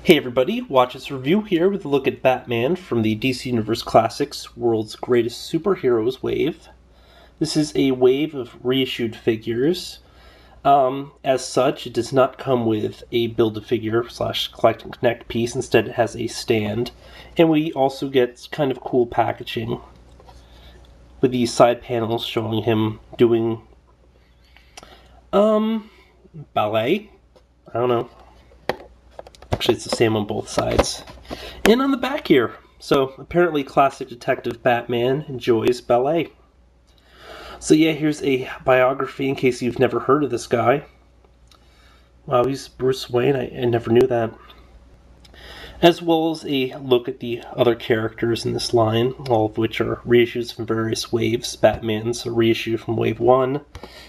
Hey everybody, watch this review here with a look at Batman from the DC Universe Classics World's Greatest Superheroes wave. This is a wave of reissued figures. As such, it does not come with a Build-A-Figure / Collect and Connect piece. Instead, it has a stand. And we also get kind of cool packaging with these side panels showing him doing ballet. I don't know. Actually, it's the same on both sides. And on the back here. So, apparently classic detective Batman enjoys ballet. So yeah, here's a biography in case you've never heard of this guy. Wow, he's Bruce Wayne. I never knew that. As well as a look at the other characters in this line, all of which are reissues from various waves. Batman's a reissue from Wave 1.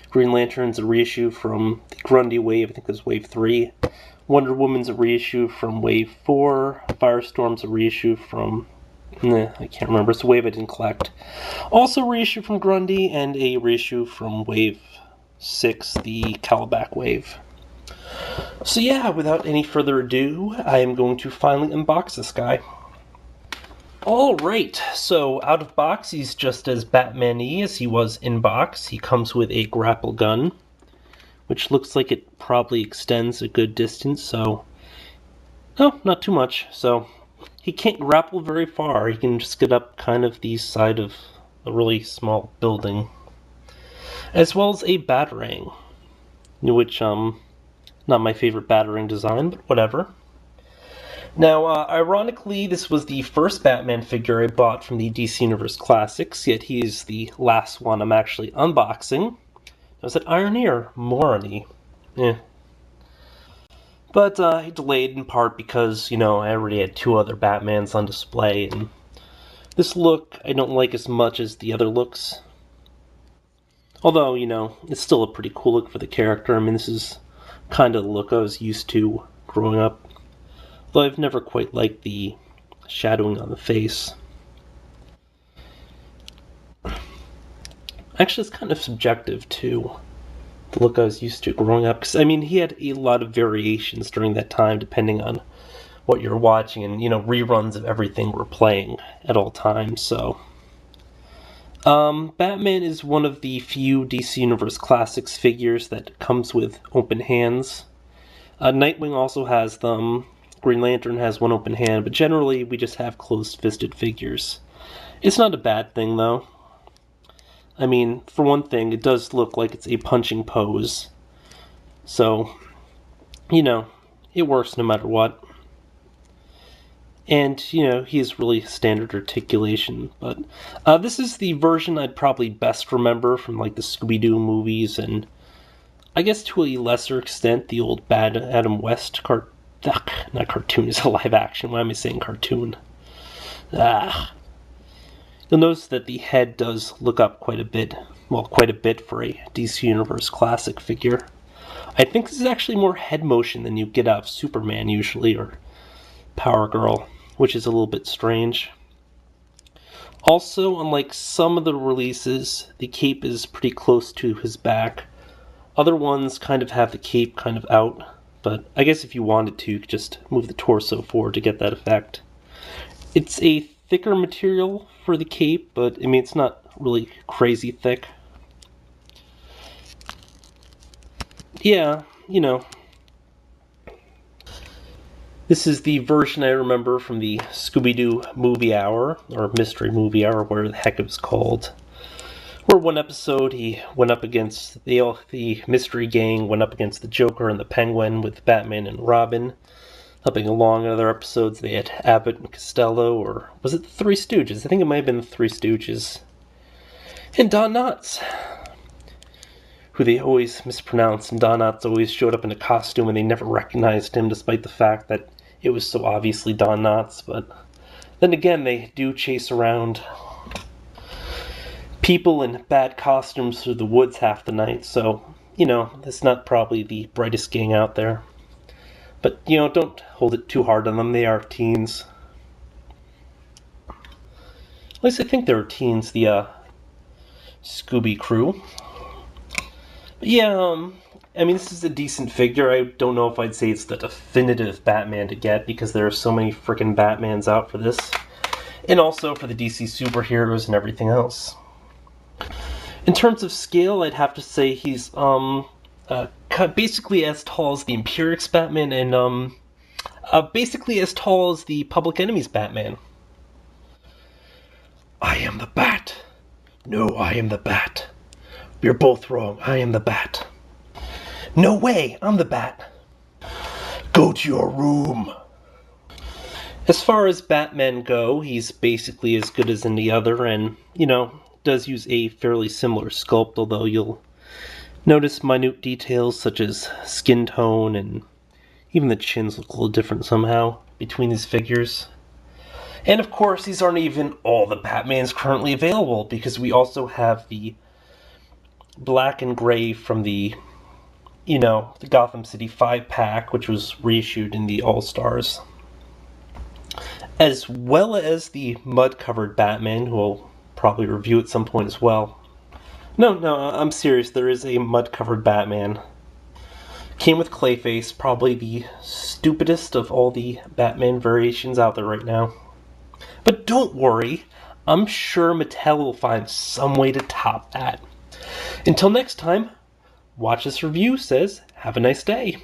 Green Lantern's a reissue from the Grundy wave, I think it was Wave 3. Wonder Woman's a reissue from Wave 4. Firestorm's a reissue from... I can't remember. It's a wave I didn't collect. Also a reissue from Grundy, and a reissue from Wave 6, the Calabac wave. So yeah, without any further ado, I am going to finally unbox this guy. Alright, so out of box, he's just as Batman-y as he was in box. He comes with a grapple gun, which looks like it probably extends a good distance, so... No, not too much. So, he can't grapple very far. He can just get up kind of the side of a really small building. As well as a Batarang, which, not my favorite Batarang design, but whatever. Now, ironically, this was the first Batman figure I bought from the DC Universe Classics, yet he's the last one I'm actually unboxing. I was at Ironeer, Morony. But I delayed in part because, I already had two other Batmans on display, and this look I don't like as much as the other looks. Although, it's still a pretty cool look for the character. I mean, this is kind of the look I was used to growing up. Though I've never quite liked the shadowing on the face. Actually, it's kind of subjective, too. The look I was used to growing up. Because, he had a lot of variations during that time, depending on what you're watching. And, reruns of everything were playing at all times, so... Batman is one of the few DC Universe Classics figures that comes with open hands. Nightwing also has them. Green Lantern has one open hand, but generally we just have closed-fisted figures. It's not a bad thing, though. For one thing, it does look like it's a punching pose. So, it works no matter what. And, he has really standard articulation. But this is the version I'd probably best remember from, the Scooby-Doo movies, and I guess to a lesser extent, the old Bad Adam West not cartoon, it's a live action. Why am I saying cartoon? You'll notice that the head does look up quite a bit. Well, quite a bit for a DC Universe Classic figure. I think this is actually more head motion than you get out of Superman usually, or Power Girl, which is a little bit strange. Also, unlike some of the releases, the cape is pretty close to his back. Other ones kind of have the cape kind of out, but I guess if you wanted to, you could just move the torso forward to get that effect. It's a thicker material for the cape, but it's not really crazy thick. Yeah, This is the version I remember from the Scooby-Doo Movie Hour, or Mystery Movie Hour, whatever the heck it was called. Where one episode he went up against the Mystery Gang, went up against the Joker and the Penguin with Batman and Robin. Helping along in other episodes, they had Abbott and Costello, or was it the Three Stooges? I think it might have been the Three Stooges. And Don Knotts, who they always mispronounced, and Don Knotts always showed up in a costume and they never recognized him, despite the fact that it was so obviously Don Knotts. But then again, they do chase around people in bad costumes through the woods half the night, so, that's not probably the brightest gang out there. But, don't hold it too hard on them. They are teens. At least I think they were teens, the Scooby crew. But yeah, I mean, this is a decent figure. I don't know if I'd say it's the definitive Batman to get, because there are so many freaking Batmans out for this. And also for the DC superheroes and everything else. In terms of scale, I'd have to say he's basically as tall as the Empiric's Batman, and basically as tall as the Public Enemy's Batman. I am the Bat. No, I am the Bat. You're both wrong. I am the Bat. No way, I'm the Bat. Go to your room. As far as Batmen go, he's basically as good as any other, and, you know, does use a fairly similar sculpt, although you'll notice minute details such as skin tone, and even the chins look a little different somehow between these figures. And of course, these aren't even all the Batmans currently available, because we also have the black and gray from the, you know, the Gotham City 5-pack, which was reissued in the All-Stars. As well as the mud-covered Batman, who we'll probably review at some point as well. No, I'm serious, there is a mud-covered Batman. Came with Clayface, probably the stupidest of all the Batman variations out there right now. But don't worry, I'm sure Mattel will find some way to top that. Until next time, Watch This Review says, have a nice day.